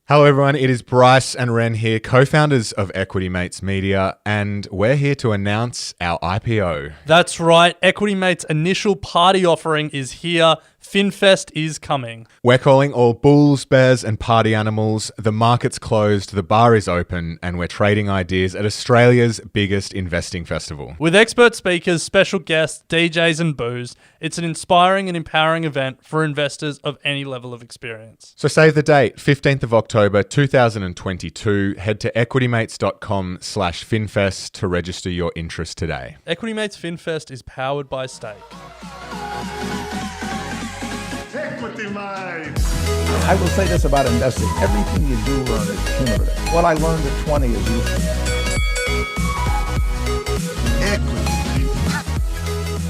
Hello everyone, it is Bryce and Ren here, co-founders of Equity Mates Media, and we're here to announce our IPO. That's right, Equity Mates' initial party offering is here. FinFest is coming. We're calling all bulls, bears and party animals. The market's closed, the bar is open, and we're trading ideas at Australia's biggest investing festival. With expert speakers, special guests, DJs and booze, it's an inspiring and empowering event for investors of any level of experience. So save the date, 15th of October 2022. Head to equitymates.com/FinFest to register your interest today. Equity Mates FinFest is powered by Stake. Equity Mates. I will say this about investing. Everything you do learn is cumulative. What I learned at 20 is useful.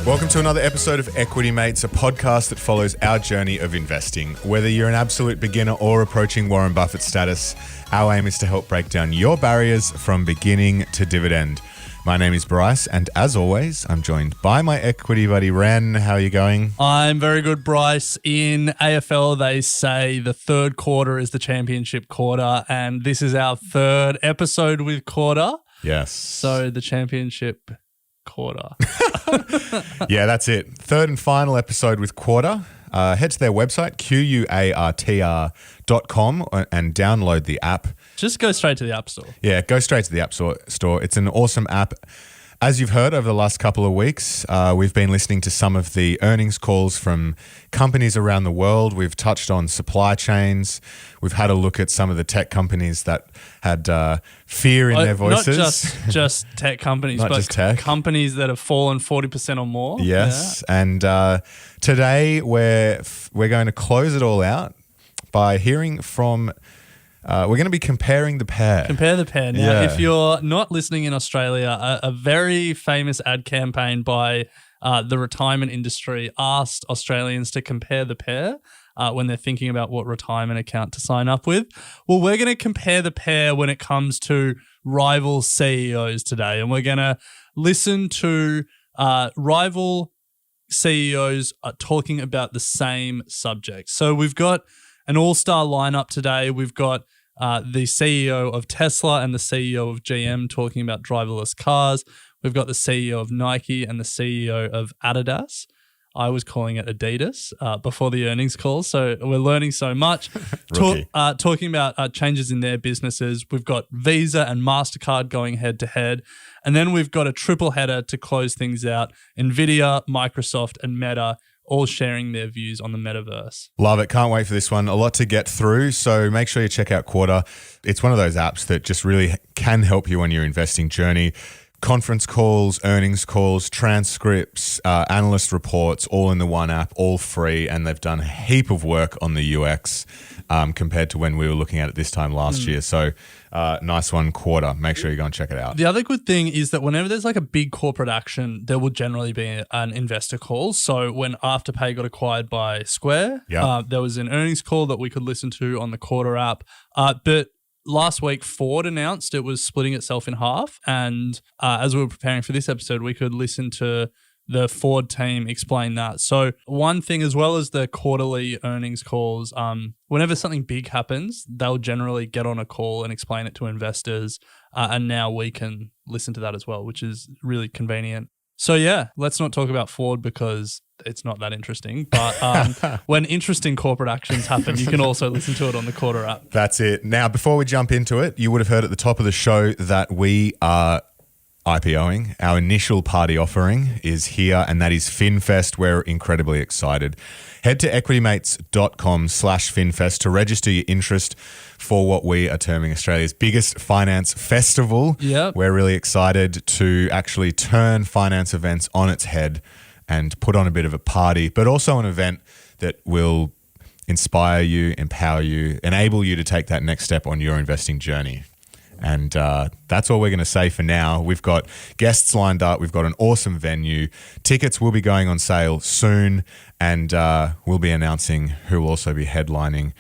Welcome to another episode of Equity Mates, a podcast that follows our journey of investing. Whether you're an absolute beginner or approaching Warren Buffett status, our aim is to help break down your barriers from beginning to dividend. My name is Bryce, and as always, I'm joined by my equity buddy, Ren. How are you going? I'm very good, Bryce. In AFL, they say the third quarter is the championship quarter, and this is our third episode with Quartr. Yes. So the championship quarter. Yeah, that's it. Third and final episode with Quartr. Head to their website, QUARTR.com, and download the app. Just go straight to the App Store. Yeah, go straight to the App Store. It's an awesome app. As you've heard over the last couple of weeks, we've been listening to some of the earnings calls from companies around the world. We've touched on supply chains. We've had a look at some of the tech companies that had fear in their voices. Not just tech companies, Not but just tech. companies that have fallen 40% or more. Yes, and today we're going to close it all out by hearing from... we're going to be comparing the pair. Compare the pair. Now, Yeah. if you're not listening in Australia, a very famous ad campaign by the retirement industry asked Australians to compare the pair when they're thinking about what retirement account to sign up with. Well, we're going to compare the pair when it comes to rival CEOs today, and we're going to listen to rival CEOs talking about the same subject. So we've got an all-star lineup today. We've got the CEO of Tesla and the CEO of GM talking about driverless cars. We've got the CEO of Nike and the CEO of Adidas. I was calling it Adidas before the earnings call, so we're learning so much. Talking about changes in their businesses. We've got Visa and Mastercard going head-to-head. And then we've got a triple header to close things out. Nvidia, Microsoft, and Meta all sharing their views on the metaverse. Love it. Can't wait for this one. A lot to get through. So make sure you check out Quartr. It's one of those apps that just really can help you on your investing journey. Conference calls, earnings calls, transcripts, analyst reports, all in the one app, all free. And they've done a heap of work on the UX compared to when we were looking at it this time last year. So nice one, Quartr. Make sure you go and check it out. The other good thing is that whenever there's like a big corporate action, there will generally be an investor call. So when Afterpay got acquired by Square, there was an earnings call that we could listen to on the Quartr app. But last week, Ford announced it was splitting itself in half. And as we were preparing for this episode, we could listen to the Ford team explain that. So one thing, as well as the quarterly earnings calls, whenever something big happens, they'll generally get on a call and explain it to investors. And now we can listen to that as well, which is really convenient. So yeah, let's not talk about Ford because it's not that interesting. But when interesting corporate actions happen, you can also listen to it on the Quartr app. That's it. Now, before we jump into it, you would have heard at the top of the show that we are IPOing. Our initial party offering is here, and that is FinFest. We're incredibly excited. Head to equitymates.com/FinFest to register your interest for what we are terming Australia's biggest finance festival. Yep. We're really excited to actually turn finance events on its head and put on a bit of a party, but also an event that will inspire you, empower you, enable you to take that next step on your investing journey. And That's all we're going to say for now. We've got guests lined up. We've got an awesome venue. Tickets will be going on sale soon, and we'll be announcing who will also be headlining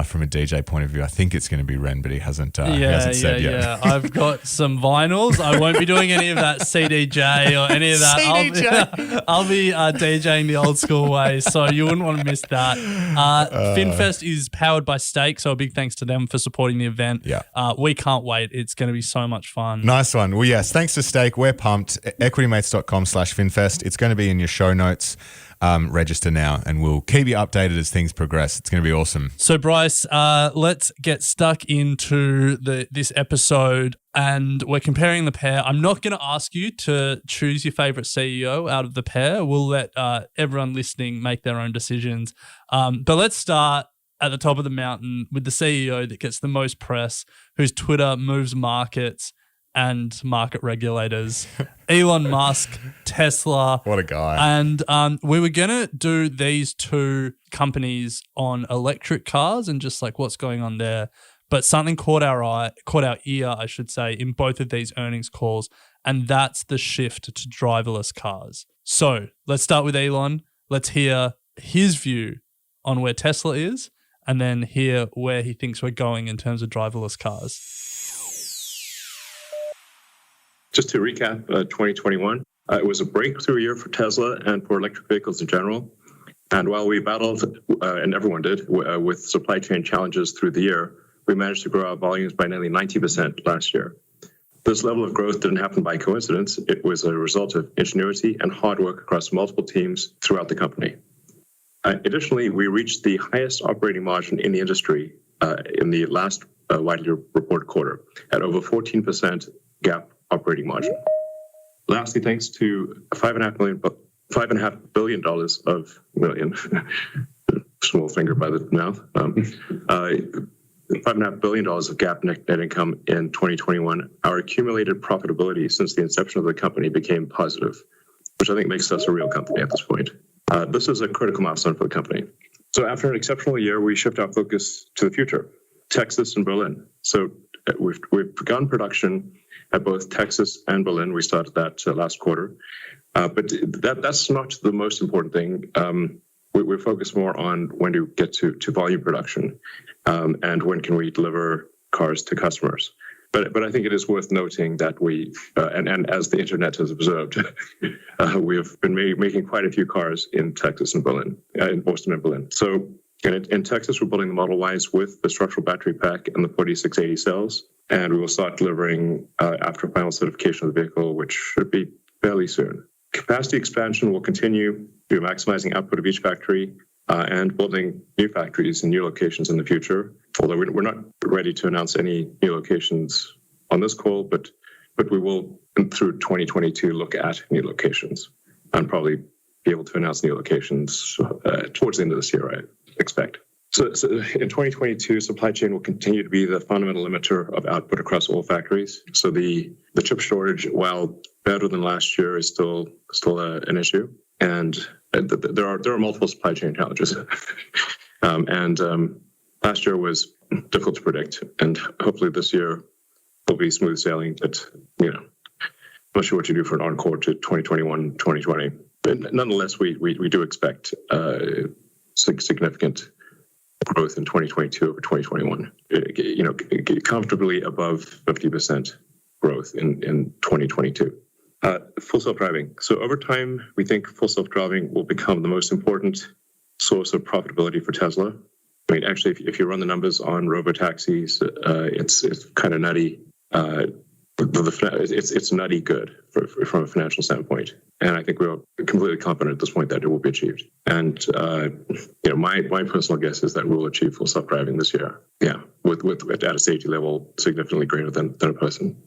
from a DJ point of view. I think it's going to be Ren, but he hasn't said yet. Yeah. I've got some vinyls. I won't be doing any of that CDJ or any of that. I'll be DJing the old school way, so you wouldn't want to miss that. FinFest is powered by Stake, so a big thanks to them for supporting the event. Yeah. We can't wait. It's going to be so much fun. Nice one. Well, yes, thanks to Stake. We're pumped. equitymates.com/FinFest. It's going to be in your show notes. Register now, and we'll keep you updated as things progress. It's going to be awesome. So, Bryce, let's get stuck into this episode, and we're comparing the pair. I'm not going to ask you to choose your favorite CEO out of the pair. We'll let everyone listening make their own decisions. But let's start at the top of the mountain with the CEO that gets the most press, whose Twitter moves markets and market regulators. Elon Musk, Tesla. What a guy. And we were going to do these two companies on electric cars and just like what's going on there. But something caught our ear, I should say, in both of these earnings calls, and that's the shift to driverless cars. So let's start with Elon. Let's hear his view on where Tesla is, and then hear where he thinks we're going in terms of driverless cars. Just to recap, 2021, it was a breakthrough year for Tesla and for electric vehicles in general. And while we battled, and everyone did, with supply chain challenges through the year, we managed to grow our volumes by nearly 90% last year. This level of growth didn't happen by coincidence. It was a result of ingenuity and hard work across multiple teams throughout the company. Additionally, we reached the highest operating margin in the industry in the last widely reported quarter at over 14% GAAP operating margin. Lastly, thanks to $5.5 billion of million, small finger by the mouth, $5.5 billion of GAAP net income in 2021, our accumulated profitability since the inception of the company became positive, which I think makes us a real company at this point. This is a critical milestone for the company. So after an exceptional year, we shift our focus to the future, Texas and Berlin. So we've begun production at both Texas and Berlin. We started that last quarter. But that's not the most important thing. We're focused more on when to get to volume production and when can we deliver cars to customers. But I think it is worth noting that we, and as the internet has observed, we have been making quite a few cars in Texas and Berlin, in Boston and Berlin. So in Texas, we're building the Model Ys with the structural battery pack and the 4680 cells. And we will start delivering after final certification of the vehicle, which should be fairly soon. Capacity expansion will continue through maximizing output of each factory and building new factories in new locations in the future. Although we're not ready to announce any new locations on this call, but we will, through 2022, look at new locations and probably be able to announce new locations towards the end of this year, I expect. So in 2022, supply chain will continue to be the fundamental limiter of output across all factories. So the chip shortage, while better than last year, is still an issue. And there are multiple supply chain challenges. Last year was difficult to predict, and hopefully this year will be smooth sailing. But I'm not sure what you do for an encore to 2021, 2020. But nonetheless, we do expect significant growth in 2022 over 2021. Comfortably above 50% growth in 2022. Full self-driving. So over time, we think full self-driving will become the most important source of profitability for Tesla. I mean, actually, if you run the numbers on robotaxis, it's kind of nutty. It's nutty good from a financial standpoint. And I think we're completely confident at this point that it will be achieved. And my personal guess is that we'll achieve full self-driving this year. Yeah, with at a safety level significantly greater than a person.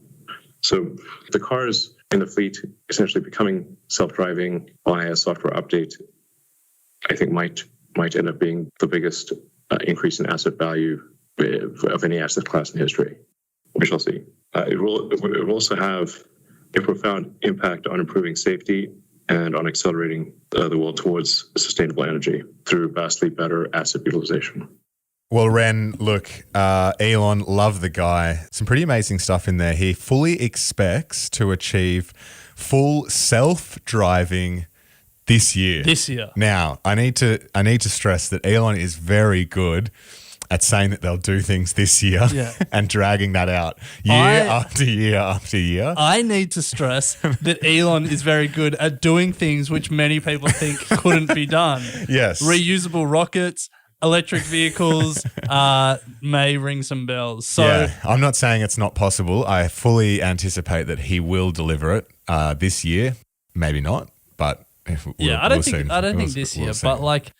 So the cars in the fleet essentially becoming self-driving via software update, I think might end up being the biggest increase in asset value of any asset class in history. We shall see. It will also have a profound impact on improving safety and on accelerating the world towards sustainable energy through vastly better asset utilization. Well, Ren, look, Elon, love the guy. Some pretty amazing stuff in there. He fully expects to achieve full self-driving this year. This year. Now, I need to stress that Elon is very good at saying that they'll do things this year and dragging that out year after year after year. I need to stress that Elon is very good at doing things which many people think couldn't be done. Yes. Reusable rockets, electric vehicles may ring some bells. So yeah, I'm not saying it's not possible. I fully anticipate that he will deliver it this year. Maybe not, but I don't think this year, but like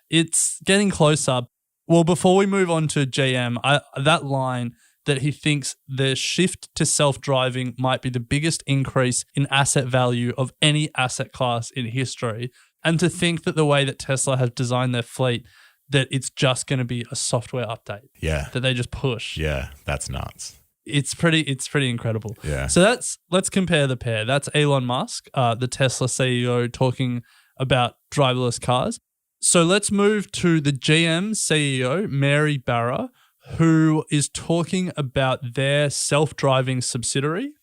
it's getting closer. Well, before we move on to GM, that line that he thinks the shift to self-driving might be the biggest increase in asset value of any asset class in history, and to think that the way that Tesla has designed their fleet, that it's just going to be a software update. Yeah. That they just push. Yeah, that's nuts. It's pretty incredible. Yeah. So let's compare the pair. That's Elon Musk, the Tesla CEO, talking about driverless cars. So let's move to the GM CEO, Mary Barra, who is talking about their self-driving subsidiary,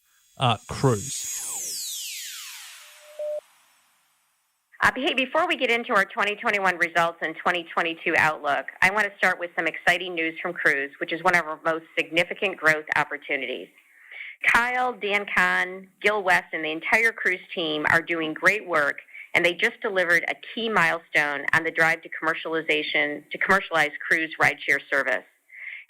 Cruise. Hey, before we get into our 2021 results and 2022 outlook, I want to start with some exciting news from Cruise, which is one of our most significant growth opportunities. Kyle, Dan Kahn, Gil West, and the entire Cruise team are doing great work, and they just delivered a key milestone on the drive to commercialize Cruise rideshare service.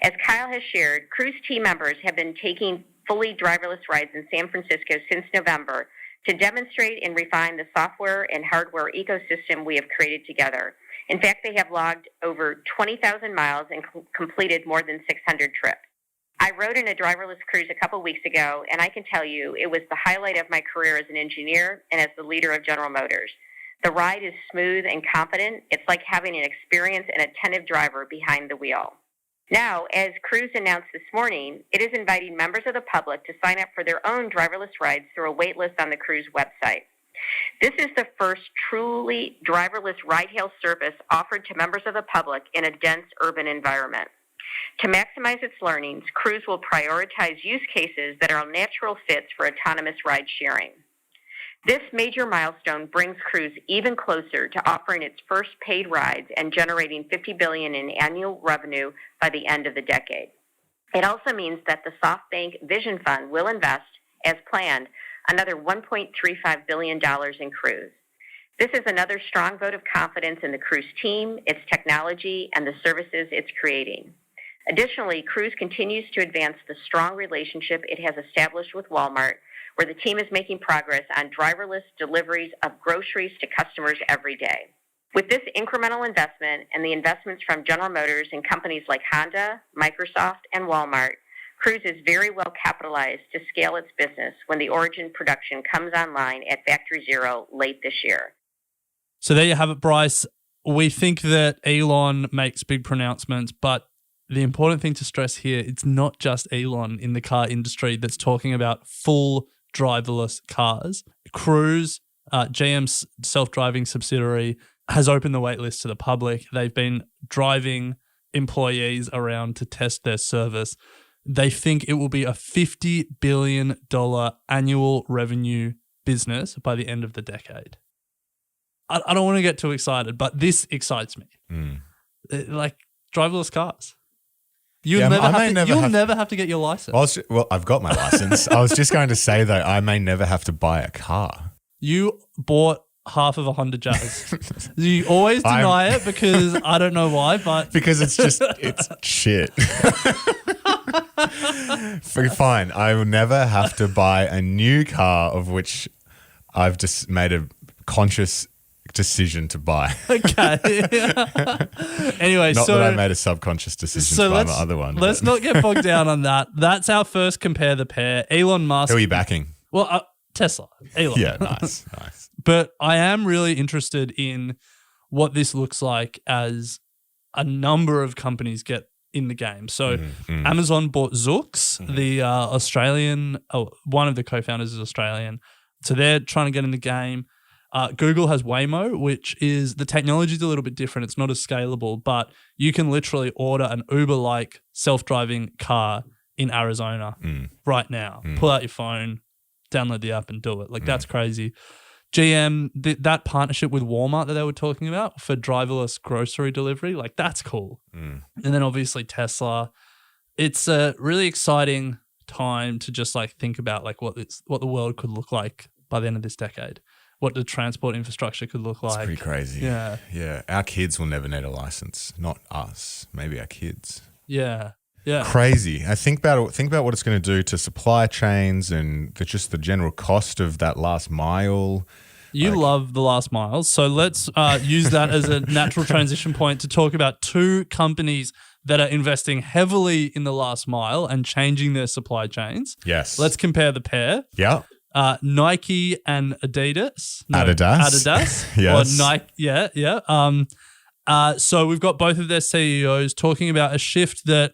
As Kyle has shared, Cruise team members have been taking fully driverless rides in San Francisco since November to demonstrate and refine the software and hardware ecosystem we have created together. In fact, they have logged over 20,000 miles and completed more than 600 trips. I rode in a driverless Cruise a couple weeks ago, and I can tell you it was the highlight of my career as an engineer and as the leader of General Motors. The ride is smooth and confident. It's like having an experienced and attentive driver behind the wheel. Now, as Cruise announced this morning, it is inviting members of the public to sign up for their own driverless rides through a waitlist on the Cruise website. This is the first truly driverless ride-hail service offered to members of the public in a dense urban environment. To maximize its learnings, Cruise will prioritize use cases that are natural fits for autonomous ride sharing. This major milestone brings Cruise even closer to offering its first paid rides and generating $50 billion in annual revenue by the end of the decade. It also means that the SoftBank Vision Fund will invest, as planned, another $1.35 billion in Cruise. This is another strong vote of confidence in the Cruise team, its technology, and the services it's creating. Additionally, Cruise continues to advance the strong relationship it has established with Walmart, where the team is making progress on driverless deliveries of groceries to customers every day. With this incremental investment and the investments from General Motors and companies like Honda, Microsoft, and Walmart, Cruise is very well capitalized to scale its business when the Origin production comes online at Factory Zero late this year. So there you have it, Bryce. We think that Elon makes big pronouncements, but the important thing to stress here, it's not just Elon in the car industry that's talking about full driverless cars. Cruise, GM's self-driving subsidiary, has opened the waitlist to the public. They've been driving employees around to test their service. They think it will be a $50 billion annual revenue business by the end of the decade. I don't want to get too excited, but this excites me. Like driverless cars. You'll never have to get your license. Well, I've got my license. I was just going to say, though, I may never have to buy a car. You bought half of a Honda Jazz. You always deny it because I don't know why, but... Because it's shit. Fine. I will never have to buy a new car of which I've just made a conscious decision to buy. Okay. Anyway, not that I made a subconscious decision to buy my other one. Let's not get bogged down on that. That's our first compare the pair. Elon Musk. Who are you backing? Well, Tesla. Elon. Yeah, nice. But I am really interested in what this looks like as a number of companies get in the game. So Amazon bought Zoox, the Australian, one of the co-founders is Australian. So they're trying to get in the game. Google has Waymo, which is the technology is a little bit different. It's not as scalable, but you can literally order an Uber-like self-driving car in Arizona right now. Pull out your phone, download the app and do it. Like that's crazy. GM, that partnership with Walmart that they were talking about for driverless grocery delivery, like that's cool. And then obviously Tesla. It's a really exciting time to just like think about like what the world could look like by the end of this decade. What the transport infrastructure could look like. It's pretty crazy. Yeah. Yeah. Our kids will never need a license. Not us. Maybe our kids. Yeah. Yeah. Crazy. I think about what it's going to do to supply chains and just the general cost of that last mile. You love the last mile. So let's use that as a natural transition point to talk about two companies that are investing heavily in the last mile and changing their supply chains. Yes. Let's compare the pair. Yeah. Nike and Adidas. Adidas. Yes. Or Nike. Yeah. Yeah. So we've got both of their CEOs talking about a shift that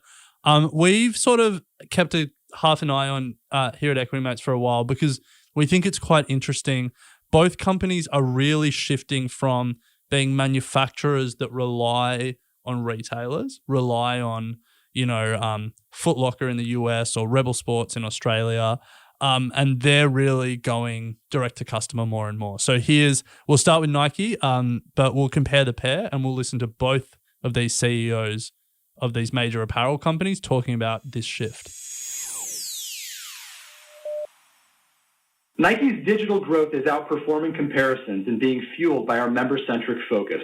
we've sort of kept half an eye on here at Equity Mates for a while because we think it's quite interesting. Both companies are really shifting from being manufacturers that rely on retailers, rely on, Foot Locker in the US or Rebel Sports in Australia. And they're really going direct to customer more and more. So we'll start with Nike, but we'll compare the pair and we'll listen to both of these CEOs of these major apparel companies talking about this shift. Nike's digital growth is outperforming comparisons and being fueled by our member-centric focus.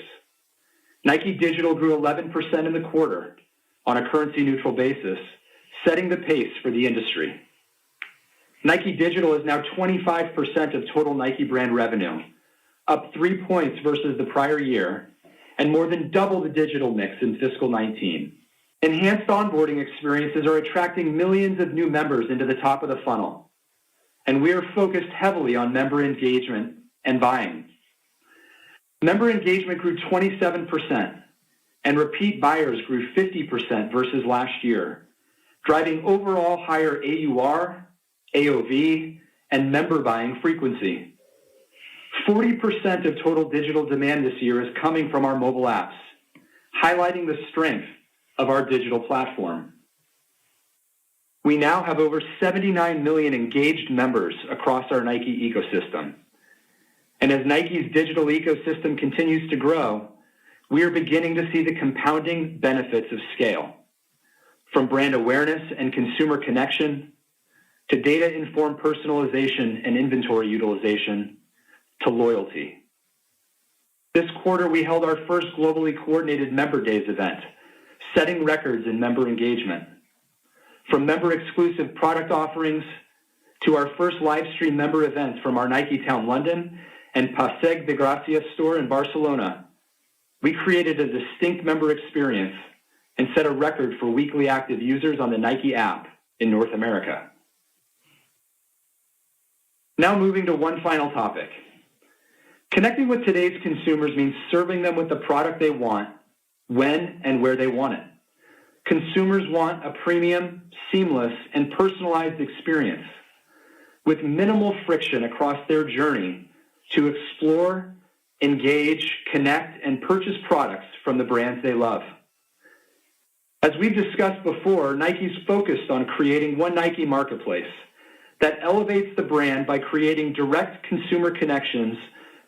Nike Digital grew 11% in the quarter on a currency-neutral basis, setting the pace for the industry. Nike Digital is now 25% of total Nike brand revenue, up 3 points versus the prior year, and more than double the digital mix in fiscal 19. Enhanced onboarding experiences are attracting millions of new members into the top of the funnel, and we are focused heavily on member engagement and buying. Member engagement grew 27%, and repeat buyers grew 50% versus last year, driving overall higher AUR, AOV, and member buying frequency. 40% of total digital demand this year is coming from our mobile apps, highlighting the strength of our digital platform. We now have over 79 million engaged members across our Nike ecosystem. And as Nike's digital ecosystem continues to grow, we are beginning to see the compounding benefits of scale, from brand awareness and consumer connection to data-informed personalization and inventory utilization, to loyalty. This quarter, we held our first globally coordinated Member Days event, setting records in member engagement. From member-exclusive product offerings to our first live stream member events from our Nike Town London and Passeig de Gracia store in Barcelona, we created a distinct member experience and set a record for weekly active users on the Nike app in North America. Now moving to one final topic. Connecting with today's consumers means serving them with the product they want, when and where they want it. Consumers want a premium, seamless, and personalized experience with minimal friction across their journey to explore, engage, connect, and purchase products from the brands they love. As we've discussed before, Nike's focused on creating one Nike marketplace that elevates the brand by creating direct consumer connections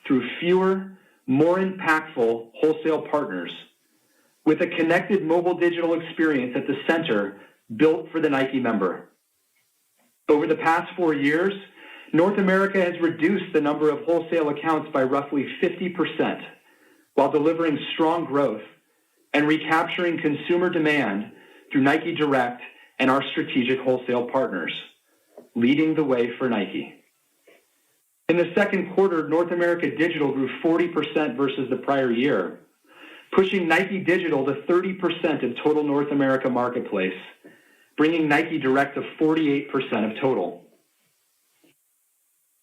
through fewer, more impactful wholesale partners, with a connected mobile digital experience at the center built for the Nike member. Over the past 4 years, North America has reduced the number of wholesale accounts by roughly 50%, while delivering strong growth and recapturing consumer demand through Nike Direct and our strategic wholesale partners, leading the way for Nike. In the second quarter, North America Digital grew 40% versus the prior year, pushing Nike Digital to 30% of total North America marketplace, bringing Nike Direct to 48% of total.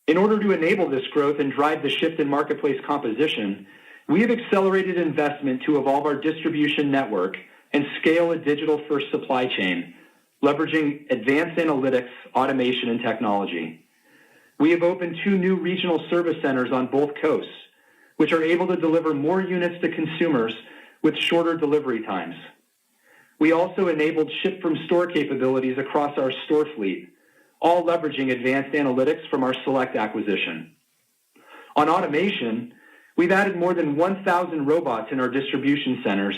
In order to enable this growth and drive the shift in marketplace composition, we have accelerated investment to evolve our distribution network and scale a digital-first supply chain, leveraging advanced analytics, automation, and technology. We have opened 2 new regional service centers on both coasts, which are able to deliver more units to consumers with shorter delivery times. We also enabled ship-from-store capabilities across our store fleet, all leveraging advanced analytics from our Select acquisition. On automation, we've added more than 1,000 robots in our distribution centers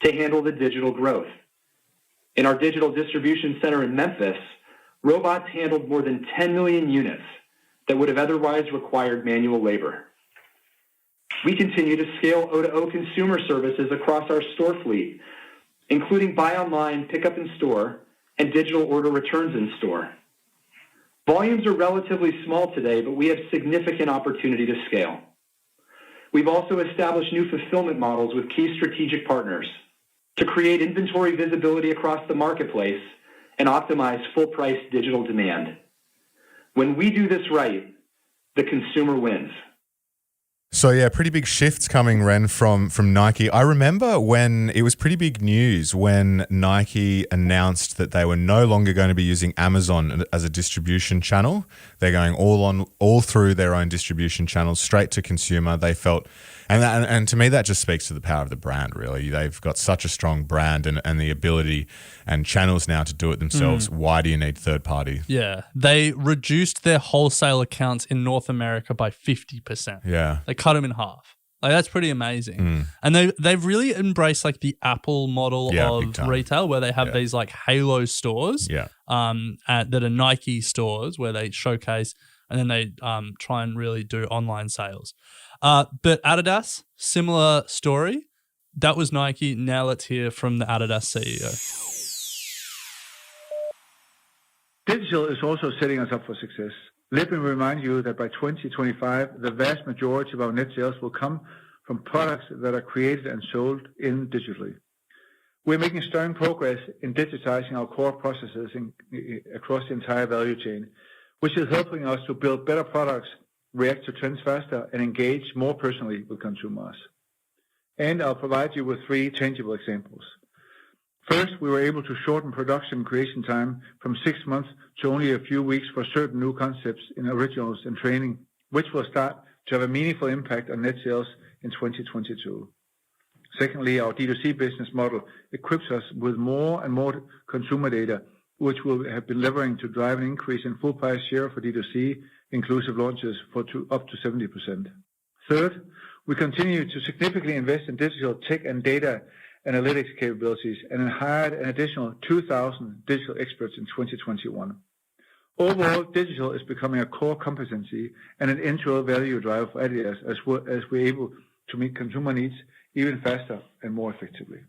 to handle the digital growth. In our digital distribution center in Memphis, robots handled more than 10 million units that would have otherwise required manual labor. We continue to scale O2O consumer services across our store fleet, including buy online, pickup in store, and digital order returns in store. Volumes are relatively small today, but we have significant opportunity to scale. We've also established new fulfillment models with key strategic partners to create inventory visibility across the marketplace and optimize full-price digital demand. When we do this right, the consumer wins. So yeah, pretty big shifts coming, Ren, from Nike. I remember when it was pretty big news when Nike announced that they were no longer going to be using Amazon as a distribution channel. They're going all through their own distribution channels, straight to consumer. They felt, and to me that just speaks to the power of the brand. Really, they've got such a strong brand and the ability and channels now to do it themselves. Why do you need third party? Yeah, they reduced their wholesale accounts in North America by 50%. Yeah, they cut them in half. Like, that's pretty amazing. And they've really embraced like the Apple model of retail, where they have these like Halo stores that are Nike stores where they showcase and then they try and really do online sales. But Adidas, similar story. That was Nike. Now let's hear from the Adidas CEO. Digital is also setting us up for success. Let me remind you that by 2025, the vast majority of our net sales will come from products that are created and sold digitally. We're making stunning progress in digitizing our core processes across the entire value chain, which is helping us to build better products, react to trends faster, and engage more personally with consumers. And I'll provide you with 3 tangible examples. First, we were able to shorten production creation time from 6 months to only a few weeks for certain new concepts in originals and training, which will start to have a meaningful impact on net sales in 2022. Secondly, our D2C business model equips us with more and more consumer data, which we have been leveraging to drive an increase in full price share for D2C, inclusive launches up to 70%. Third, we continue to significantly invest in digital tech and data analytics capabilities and hired an additional 2,000 digital experts in 2021. Overall, digital is becoming a core competency and an integral value driver for Adidas as we're able to meet consumer needs even faster and more effectively.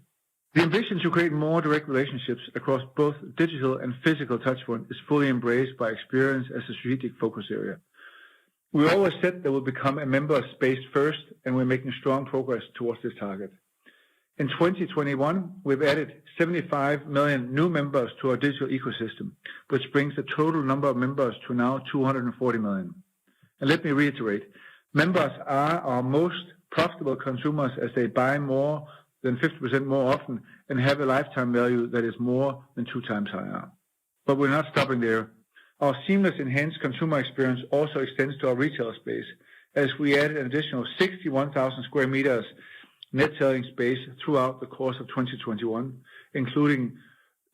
The ambition to create more direct relationships across both digital and physical touchpoints is fully embraced by experience as a strategic focus area. We always said that we'll become a member-based first, and we're making strong progress towards this target. In 2021, we've added 75 million new members to our digital ecosystem, which brings the total number of members to now 240 million. And let me reiterate, members are our most profitable consumers as they buy more than 50% more often and have a lifetime value that is more than 2 times higher. But we're not stopping there. Our seamless enhanced consumer experience also extends to our retail space as we added an additional 61,000 square meters net selling space throughout the course of 2021, including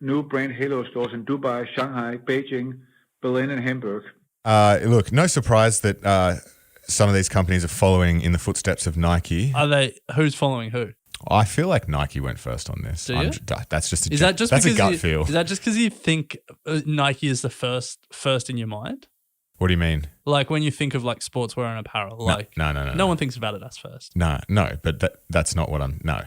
new brand Halo stores in Dubai, Shanghai, Beijing, Berlin, and Hamburg. Look, no surprise that some of these companies are following in the footsteps of Nike. Are they? Who's following who? I feel like Nike went first on this. Do you? That's just a, is that just that's a gut you, feel. Is that just because you think Nike is the first in your mind? What do you mean? Like when you think of like sportswear and apparel, no one thinks about Adidas first. No, but that's not what no.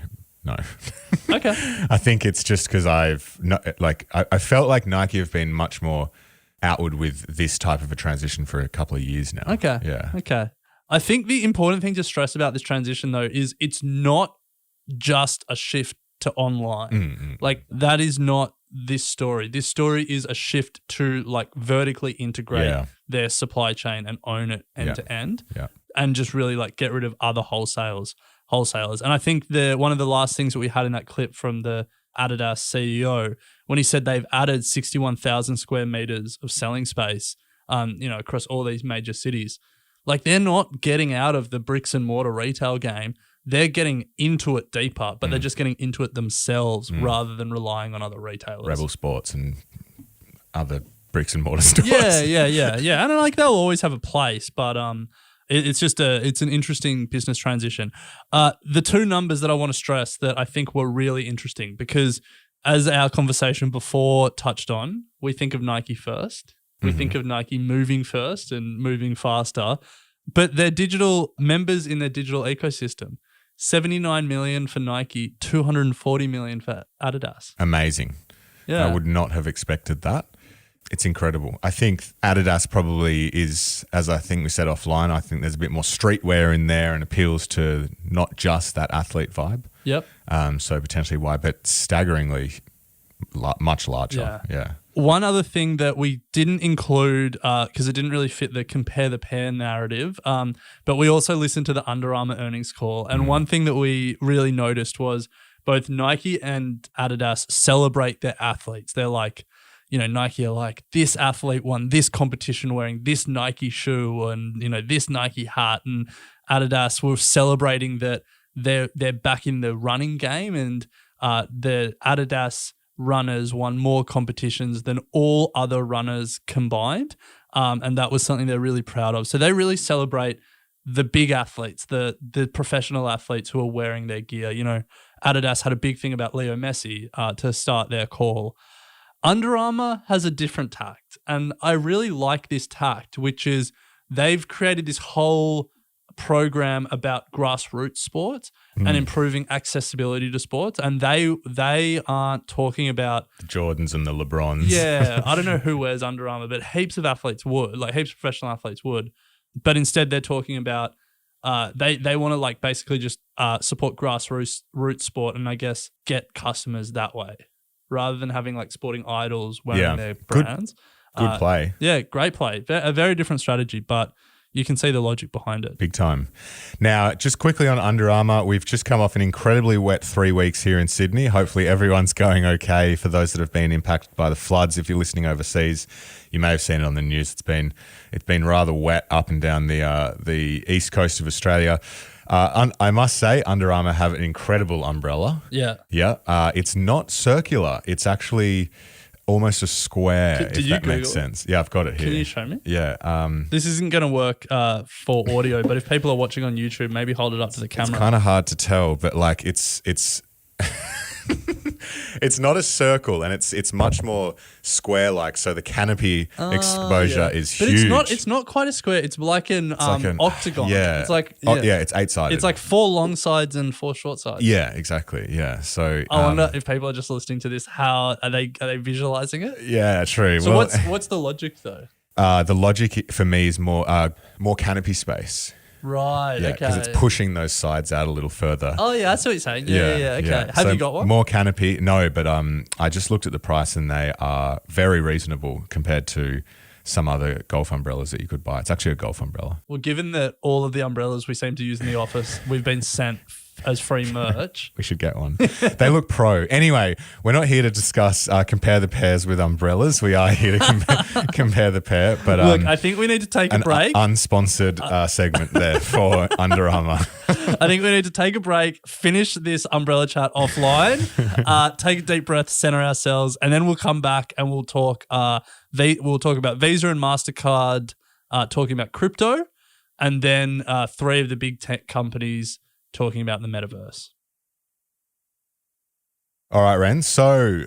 Okay. I think it's just because I felt like Nike have been much more outward with this type of a transition for a couple of years now. Okay. Yeah. Okay. I think the important thing to stress about this transition though is it's not just a shift to online. Mm-hmm. Like that is not this story. This story is a shift to like vertically integrate their supply chain and own it end to end, and just really like get rid of other wholesalers. And I think one of the last things that we had in that clip from the Adidas CEO when he said they've added 61,000 square meters of selling space across all these major cities. Like, they're not getting out of the bricks and mortar retail game. They're getting into it deeper, but they're just getting into it themselves rather than relying on other retailers. Rebel Sports and other bricks and mortar stores. Yeah. And like, they'll always have a place, but it's an interesting business transition. The two numbers that I want to stress that I think were really interesting, because as our conversation before touched on, we think of Nike first. We think of Nike moving first and moving faster, but their digital members in their digital ecosystem, 79 million for Nike, 240 million for Adidas. Amazing. Yeah. I would not have expected that. It's incredible. I think Adidas probably is, as I think we said offline, I think there's a bit more streetwear in there and appeals to not just that athlete vibe. Yep. So potentially why, but staggeringly much larger. Yeah. One other thing that we didn't include because it didn't really fit the compare the pair narrative, but we also listened to the Under Armour earnings call. And one thing that we really noticed was both Nike and Adidas celebrate their athletes. They're like, Nike are like, this athlete won this competition wearing this Nike shoe and, this Nike hat. And Adidas were celebrating that they're back in the running game, and the Adidas runners won more competitions than all other runners combined. And that was something they're really proud of. So they really celebrate the big athletes, the professional athletes who are wearing their gear. Adidas had a big thing about Leo Messi to start their call. Under Armour has a different tact, and I really like this tact, which is they've created this whole program about grassroots sports and improving accessibility to sports, and they aren't talking about the Jordans and the LeBrons. Yeah, I don't know who wears Under Armour, but heaps of athletes would, like heaps of professional athletes would, but instead they're talking about they want to like basically just support grassroots sport and I guess get customers that way, rather than having like sporting idols wearing their brands. Good play. Yeah, great play. A very different strategy, but you can see the logic behind it. Big time. Now, just quickly on Under Armour, we've just come off an incredibly wet 3 weeks here in Sydney. Hopefully everyone's going okay. For those that have been impacted by the floods, if you're listening overseas, you may have seen it on the news. It's been rather wet up and down the east coast of Australia. I must say, Under Armour have an incredible umbrella. Yeah. Yeah. It's not circular. It's actually almost a square, Did if you that Google makes it? sense. Yeah, I've got it here. Can you show me? Yeah. This isn't going to work for audio, but if people are watching on YouTube, maybe hold it up to the camera. It's kind of hard to tell, but like it's it's not a circle, and it's much more square-like. So the canopy exposure is but huge. It's not quite a square. It's like an octagon. Yeah. It's like it's 8-sided. It's like 4 long sides and 4 short sides. Yeah, exactly. Yeah. So I wonder if people are just listening to this, how are they visualizing it? Yeah, true. So what's the logic though? The logic for me is more canopy space. Right. Yeah, okay. because it's pushing those sides out a little further. Oh yeah, that's what you're saying. Yeah. Okay. Have So you got one? More canopy? No, but I just looked at the price and they are very reasonable compared to some other golf umbrellas that you could buy. It's actually a golf umbrella. Well, given that all of the umbrellas we seem to use in the office, we've been sent as free merch. We should get one. They look pro. Anyway, we're not here to discuss compare the pairs with umbrellas. We are here to compare the pair. But Look, I think we need to take a break. Unsponsored segment there for Under Armour. I think we need to take a break, finish this umbrella chat offline, take a deep breath, center ourselves, and then we'll come back and we'll talk. We'll talk about Visa and Mastercard, talking about crypto, and then 3 of the big tech companies talking about the metaverse. All right, Ren. So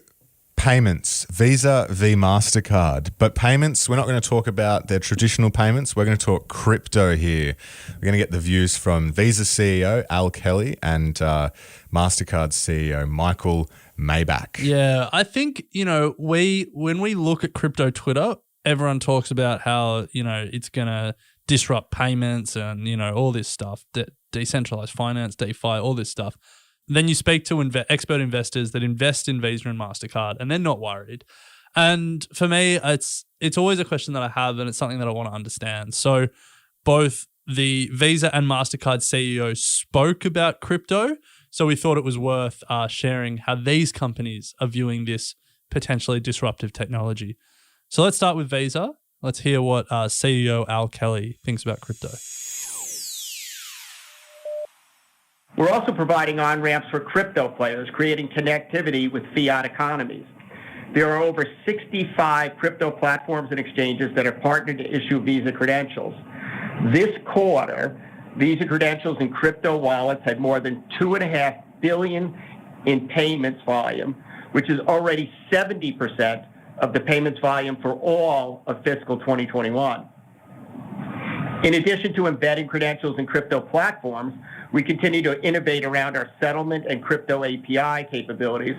payments, Visa v Mastercard. But payments, we're not going to talk about their traditional payments. We're going to talk crypto here. We're going to get the views from Visa CEO Al Kelly and Mastercard CEO Michael Maybach. Yeah, I think, when we look at crypto Twitter, everyone talks about how, it's going to disrupt payments and, all this stuff, decentralized finance, DeFi, all this stuff. Then you speak to expert investors that invest in Visa and Mastercard, and they're not worried. And for me, it's always a question that I have, and it's something that I want to understand. So both the Visa and Mastercard CEOs spoke about crypto, so we thought it was worth sharing how these companies are viewing this potentially disruptive technology. So let's start with Visa. Let's hear what CEO Al Kelly thinks about crypto. We're also providing on-ramps for crypto players, creating connectivity with fiat economies. There are over 65 crypto platforms and exchanges that are partnered to issue Visa credentials. This quarter, Visa credentials and crypto wallets had more than $2.5 billion in payments volume, which is already 70% of the payments volume for all of fiscal 2021. In addition to embedding credentials in crypto platforms, we continue to innovate around our settlement and crypto API capabilities,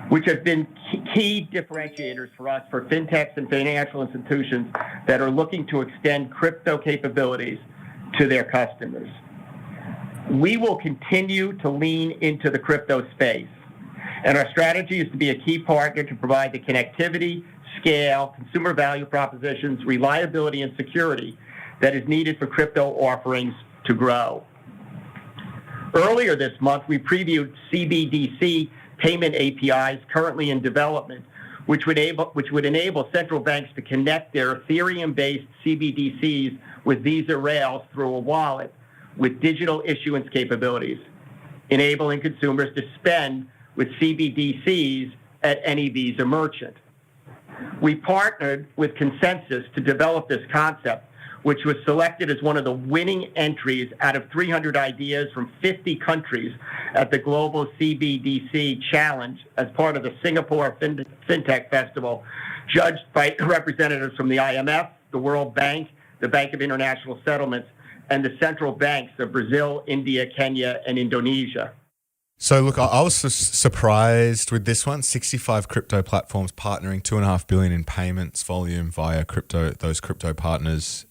which have been key differentiators for us for fintechs and financial institutions that are looking to extend crypto capabilities to their customers. We will continue to lean into the crypto space, and our strategy is to be a key partner to provide the connectivity, scale, consumer value propositions, reliability, and security that is needed for crypto offerings to grow. Earlier this month, we previewed CBDC payment APIs currently in development, which would enable central banks to connect their Ethereum-based CBDCs with Visa rails through a wallet with digital issuance capabilities, enabling consumers to spend with CBDCs at any Visa merchant. We partnered with Consensus to develop this concept, which was selected as one of the winning entries out of 300 ideas from 50 countries at the Global CBDC Challenge as part of the Singapore FinTech Festival, judged by representatives from the IMF, the World Bank, the Bank of International Settlements, and the central banks of Brazil, India, Kenya, and Indonesia. So look, I was surprised with this one. 65 crypto platforms partnering, $2.5 billion in payments volume via those crypto partners.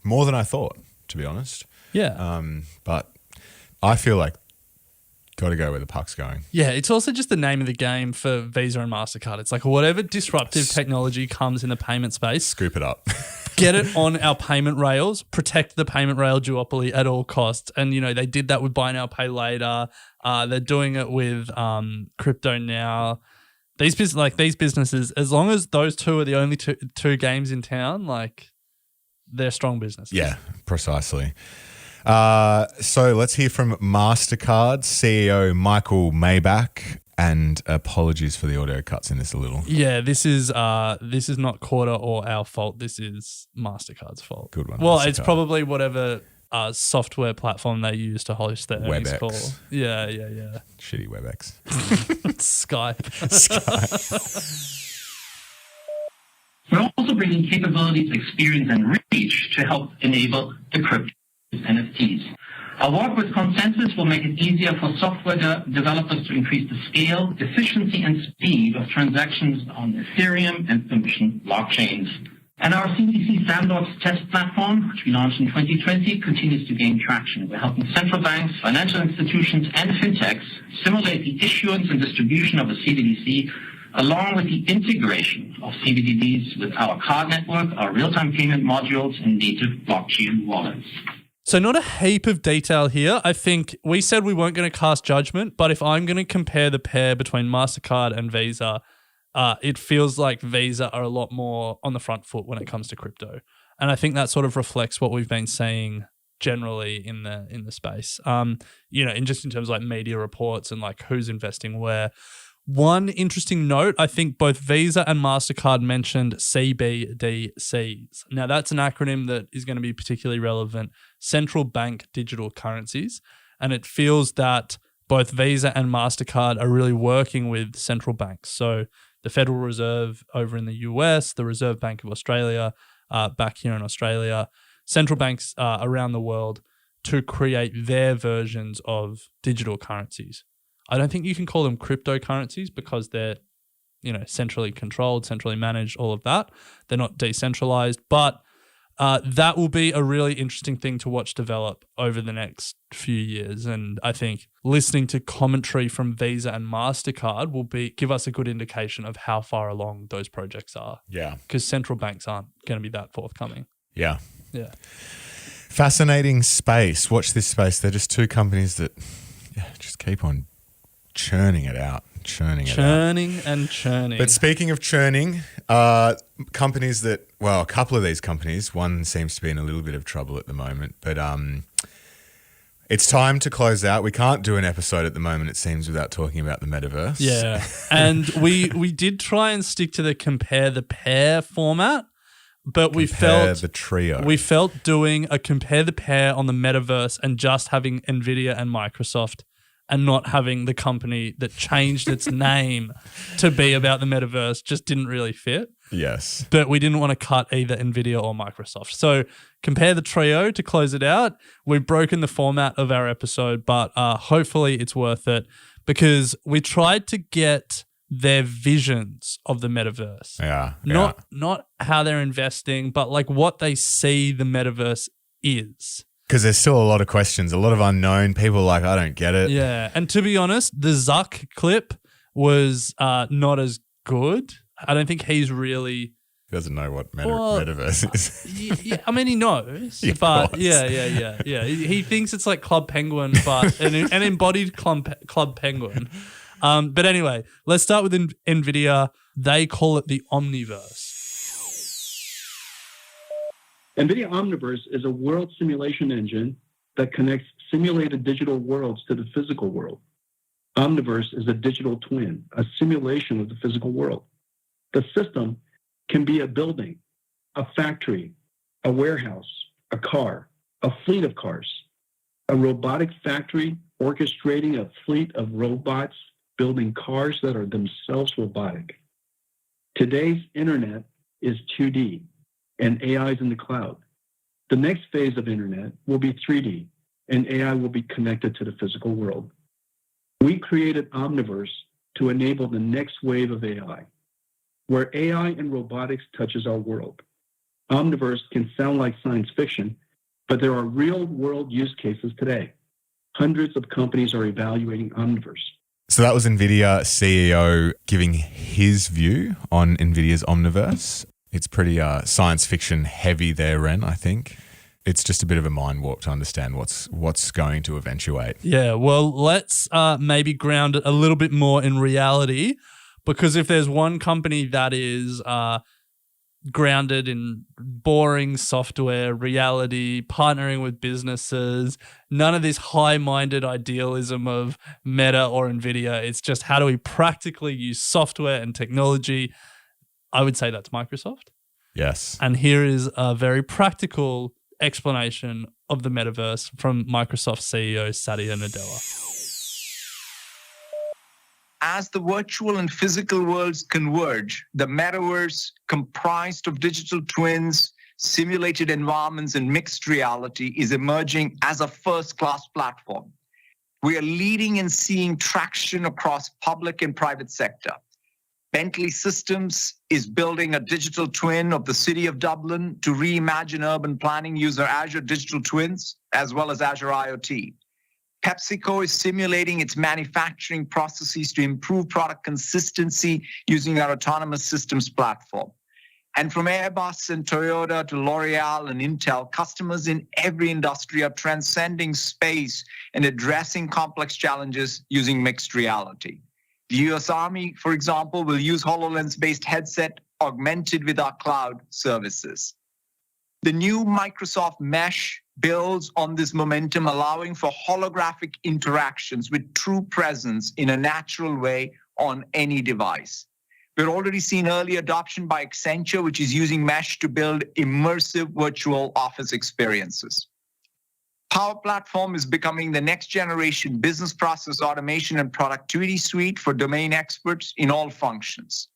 More than I thought, to be honest. Yeah. But I feel like got to go where the puck's going. Yeah, it's also just the name of the game for Visa and MasterCard. It's like whatever disruptive technology comes in the payment space, scoop it up. Get it on our payment rails, protect the payment rail duopoly at all costs. And, they did that with buy now, pay later. They're doing it with crypto now. These businesses, as long as those two are the only two games in town, they're strong businesses. Yeah, precisely. So let's hear from Mastercard CEO Michael Maybach. And apologies for the audio cuts in this a little. Yeah, this is not Quartr or our fault. This is Mastercard's fault. Good one. Well, Mastercard. It's probably whatever software platform they use to host their earnings WebEx. call. Yeah. Shitty WebEx. Skype. We're also bringing capabilities, experience, and reach to help enable the crypto NFTs. Our work with Consensus will make it easier for software developers to increase the scale, efficiency, and speed of transactions on Ethereum and permission blockchains. And our CBDC Sandbox test platform, which we launched in 2020, continues to gain traction. We're helping central banks, financial institutions, and fintechs simulate the issuance and distribution of a CBDC, along with the integration of CBDCs with our card network, our real-time payment modules, and native blockchain wallets. So not a heap of detail here. I think we said we weren't going to cast judgment, but if I'm going to compare the pair between MasterCard and Visa, it feels like Visa are a lot more on the front foot when it comes to crypto. And I think that sort of reflects what we've been saying generally in the space. In terms of media reports and who's investing where. One interesting note, I think both Visa and MasterCard mentioned CBDCs. Now, that's an acronym that is going to be particularly relevant, central bank digital currencies. And it feels that both Visa and MasterCard are really working with central banks. So the Federal Reserve over in the US, the Reserve Bank of Australia, back here in Australia, central banks around the world to create their versions of digital currencies. I don't think you can call them cryptocurrencies because they're, centrally controlled, centrally managed, all of that. They're not decentralized, but that will be a really interesting thing to watch develop over the next few years. And I think listening to commentary from Visa and MasterCard will give us a good indication of how far along those projects are. Yeah. Because central banks aren't going to be that forthcoming. Yeah. Yeah. Fascinating space. Watch this space. They're just two companies that just keep on churning it out. Churning and churning. But speaking of churning, companies that, well, a couple of these companies, one seems to be in a little bit of trouble at the moment, but it's time to close out. We can't do an episode at the moment, it seems, without talking about the metaverse. Yeah. And we did try and stick to the compare the pair format, but we felt the trio. We felt doing a compare the pair on the metaverse and just having Nvidia and Microsoft and not having the company that changed its name to be about the metaverse just didn't really fit. Yes. But we didn't want to cut either Nvidia or Microsoft. So compare the trio to close it out. We've broken the format of our episode, but hopefully it's worth it because we tried to get their visions of the metaverse. Yeah. Not how they're investing, but like what they see the metaverse is. Because there's still a lot of questions, a lot of unknown. People are like, I don't get it. Yeah. And to be honest, the Zuck clip was not as good. I don't think he's really... He doesn't know what metaverse is. Yeah, I mean, he knows. Yeah, but yeah. He thinks it's like Club Penguin, but an embodied Club Penguin. But anyway, let's start with Nvidia. They call it the Omniverse. NVIDIA Omniverse is a world simulation engine that connects simulated digital worlds to the physical world. Omniverse is a digital twin, a simulation of the physical world. The system can be a building, a factory, a warehouse, a car, a fleet of cars, a robotic factory orchestrating a fleet of robots building cars that are themselves robotic. Today's internet is 2D. And AI is in the cloud. The next phase of internet will be 3D, and AI will be connected to the physical world. We created Omniverse to enable the next wave of AI, where AI and robotics touches our world. Omniverse can sound like science fiction, but there are real-world use cases today. Hundreds of companies are evaluating Omniverse. So that was NVIDIA CEO giving his view on NVIDIA's Omniverse. It's pretty science fiction heavy there, Ren, I think. It's just a bit of a mind warp to understand what's going to eventuate. Yeah, well, let's maybe ground it a little bit more in reality, because if there's one company that is grounded in boring software, reality, partnering with businesses, none of this high-minded idealism of Meta or Nvidia, it's just how do we practically use software and technology. I would say that's Microsoft. Yes. And here is a very practical explanation of the metaverse from Microsoft CEO Satya Nadella. As the virtual and physical worlds converge, the metaverse, comprised of digital twins, simulated environments, and mixed reality, is emerging as a first-class platform. We are leading and seeing traction across public and private sector. Bentley Systems is building a digital twin of the city of Dublin to reimagine urban planning using Azure Digital Twins, as well as Azure IoT. PepsiCo is simulating its manufacturing processes to improve product consistency using our autonomous systems platform. And from Airbus and Toyota to L'Oreal and Intel, customers in every industry are transcending space and addressing complex challenges using mixed reality. The US Army, for example, will use HoloLens-based headset augmented with our cloud services. The new Microsoft Mesh builds on this momentum, allowing for holographic interactions with true presence in a natural way on any device. We're already seeing early adoption by Accenture, which is using Mesh to build immersive virtual office experiences. Power Platform is becoming the next generation business process automation and productivity suite for domain experts in all functions.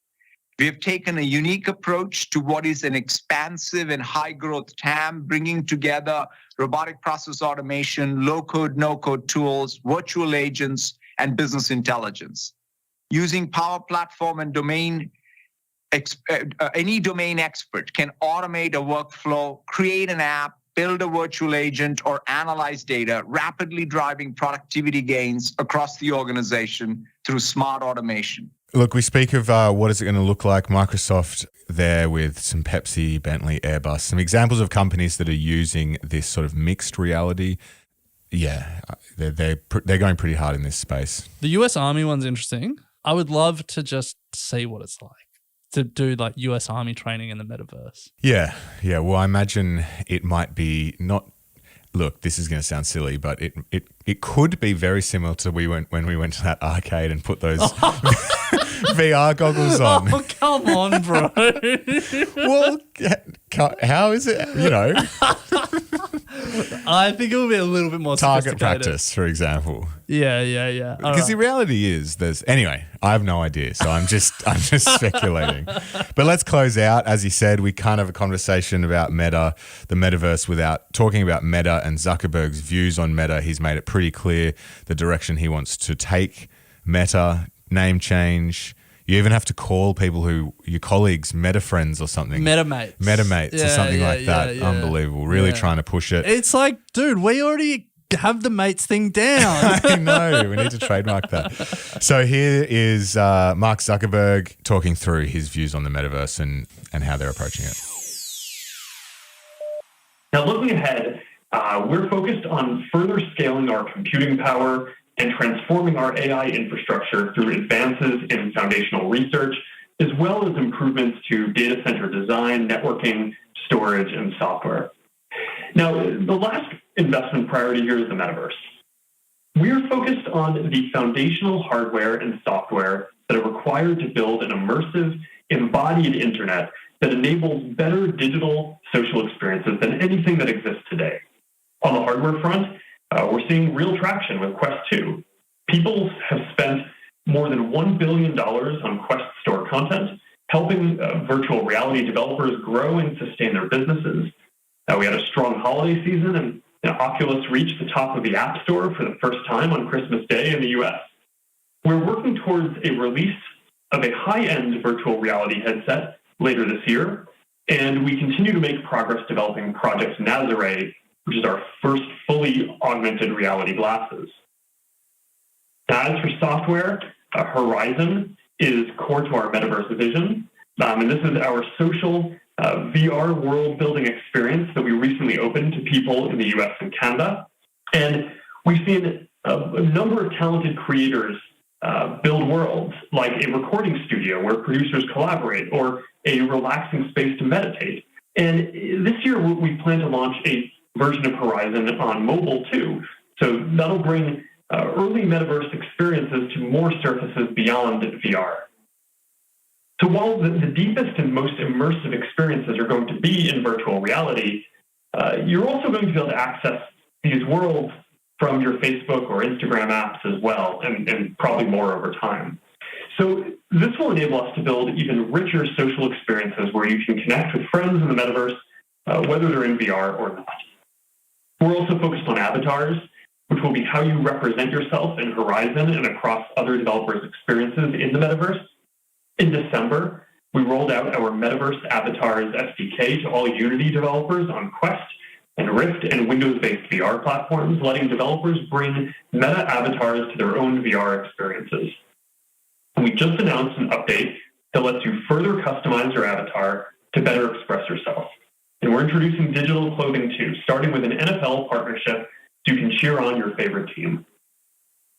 We have taken a unique approach to what is an expansive and high growth TAM, bringing together robotic process automation, low code, no code tools, virtual agents, and business intelligence. Using Power Platform and any domain expert can automate a workflow, create an app, build a virtual agent, or analyze data, rapidly driving productivity gains across the organization through smart automation. Look, we speak of what is it going to look like. Microsoft there with some Pepsi, Bentley, Airbus, some examples of companies that are using this sort of mixed reality. Yeah, they're going pretty hard in this space. The US Army one's interesting. I would love to just see what it's like to do like US Army training in the metaverse. Yeah. Well, I imagine it might be not. Look, this is going to sound silly, but it could be very similar to when we went to that arcade and put those VR goggles on. Oh, come on, bro. Well, how is it? I think it will be a little bit more target practice, for example. Yeah. Because the reality is, anyway. I have no idea, so I'm just speculating. But let's close out. As you said, we can't have a conversation about Meta, the metaverse, without talking about Meta and Zuckerberg's views on Meta. He's made it pretty clear the direction he wants to take Meta, name change. You even have to call people your colleagues Meta friends or something. Metamates or something like that. Yeah. Unbelievable. Really trying to push it. It's like, dude, we already have the mates thing down. I know. We need to trademark that. So here is Mark Zuckerberg talking through his views on the metaverse and how they're approaching it. Now, looking ahead, we're focused on further scaling our computing power and transforming our AI infrastructure through advances in foundational research, as well as improvements to data center design, networking, storage, and software. Now, the last investment priority here is the metaverse. We're focused on the foundational hardware and software that are required to build an immersive, embodied internet that enables better digital social experiences than anything that exists today. On the hardware front, we're seeing real traction with Quest 2. People have spent more than $1 billion on Quest Store content, helping virtual reality developers grow and sustain their businesses. We had a strong holiday season, and Oculus reached the top of the App Store for the first time on Christmas Day in the US. We're working towards a release of a high-end virtual reality headset later this year, and we continue to make progress developing Project Nazare, which is our first fully augmented reality glasses. Now, as for software, Horizon is core to our metaverse vision, and this is our social VR world-building experience that we recently opened to people in the US and Canada. And we've seen a number of talented creators build worlds, like a recording studio where producers collaborate, or a relaxing space to meditate. And this year, we plan to launch a version of Horizon on mobile, too. So that'll bring early metaverse experiences to more surfaces beyond VR. So while the deepest and most immersive experiences are going to be in virtual reality, you're also going to be able to access these worlds from your Facebook or Instagram apps as well, and probably more over time. So this will enable us to build even richer social experiences where you can connect with friends in the metaverse, whether they're in VR or not. We're also focused on avatars, which will be how you represent yourself in Horizon and across other developers' experiences in the metaverse. In December, we rolled out our Metaverse Avatars SDK to all Unity developers on Quest and Rift and Windows-based VR platforms, letting developers bring meta avatars to their own VR experiences. And we just announced an update that lets you further customize your avatar to better express yourself. And we're introducing digital clothing too, starting with an NFL partnership so you can cheer on your favorite team.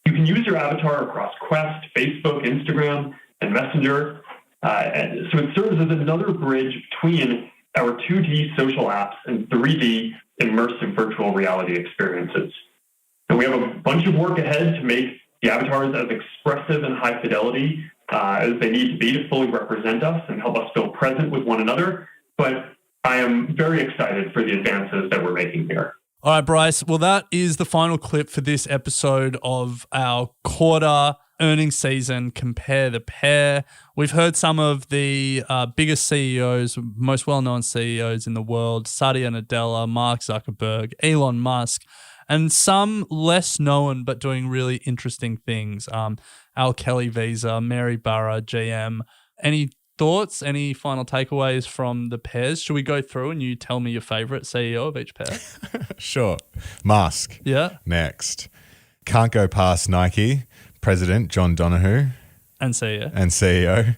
You can use your avatar across Quest, Facebook, Instagram, and Messenger. So it serves as another bridge between our 2D social apps and 3D immersive virtual reality experiences. And we have a bunch of work ahead to make the avatars as expressive and high fidelity as they need to be to fully represent us and help us feel present with one another. But I am very excited for the advances that we're making here. All right, Bryce. Well, that is the final clip for this episode of our quarter earnings season, Compare the Pair. We've heard some of the biggest CEOs, most well-known CEOs in the world, Satya Nadella, Mark Zuckerberg, Elon Musk, and some less known but doing really interesting things. Al Kelly Visa, Mary Barra, GM. Any thoughts, any final takeaways from the pairs? Should we go through and you tell me your favorite CEO of each pair? Sure. Musk. Yeah. Next. Can't go past Nike. President John Donohue. And CEO. And CEO.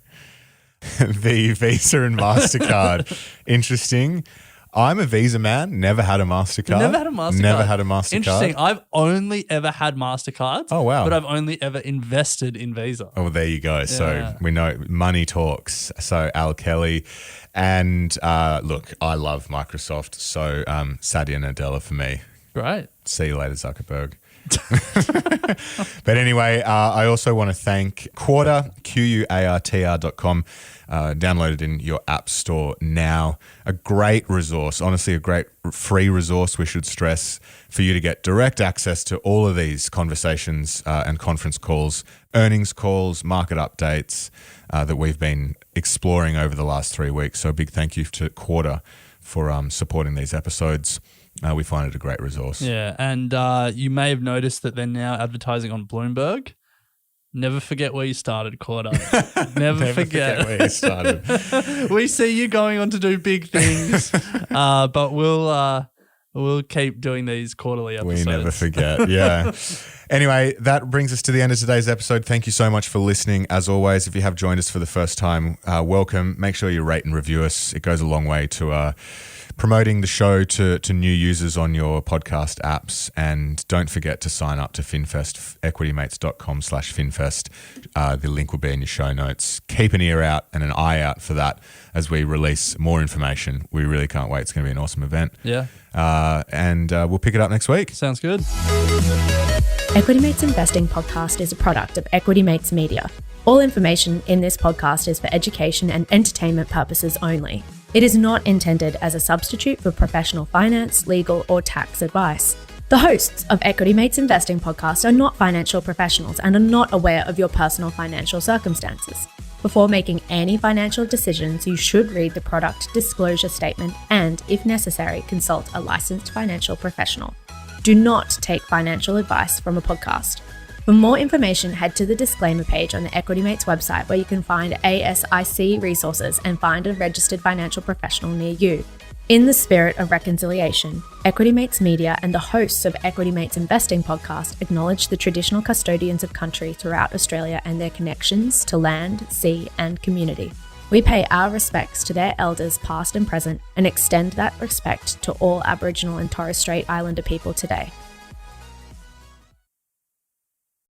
The Visa and Mastercard. Interesting. I'm a Visa man. Never had a Mastercard. Never had a Mastercard. Never had a Mastercard. Interesting. I've only ever had Mastercards. Oh, wow. But I've only ever invested in Visa. Oh, there you go. So we know money talks. So Al Kelly. And look, I love Microsoft. So Satya Nadella for me. Great. See you later, Zuckerberg. But anyway, I also want to thank Quartr, QUARTR.com. Download it in your app store now. A great resource, honestly, a great free resource, we should stress, for you to get direct access to all of these conversations and conference calls, earnings calls, market updates that we've been exploring over the last 3 weeks. So a big thank you to Quartr for supporting these episodes. We find it a great resource. Yeah, and you may have noticed that they're now advertising on Bloomberg. Never forget where you started, Quartr. Never forget where you started. We see you going on to do big things, but we'll keep doing these quarterly episodes. We never forget, yeah. Anyway, that brings us to the end of today's episode. Thank you so much for listening. As always, if you have joined us for the first time, welcome. Make sure you rate and review us. It goes a long way to promoting the show to new users on your podcast apps. And don't forget to sign up to FinFest, equitymates.com/FinFest. The link will be in your show notes. Keep an ear out and an eye out for that as we release more information. We really can't wait. It's going to be an awesome event. Yeah. And we'll pick it up next week. Sounds good. Equity Mates Investing Podcast is a product of Equity Mates Media. All information in this podcast is for education and entertainment purposes only. It is not intended as a substitute for professional finance, legal, or tax advice. The hosts of Equity Mates Investing Podcast are not financial professionals and are not aware of your personal financial circumstances. Before making any financial decisions, you should read the product disclosure statement and, if necessary, consult a licensed financial professional. Do not take financial advice from a podcast. For more information, head to the disclaimer page on the Equity Mates website, where you can find ASIC resources and find a registered financial professional near you. In the spirit of reconciliation, Equity Mates Media and the hosts of Equity Mates Investing Podcast acknowledge the traditional custodians of country throughout Australia and their connections to land, sea, and community. We pay our respects to their elders past and present and extend that respect to all Aboriginal and Torres Strait Islander people today.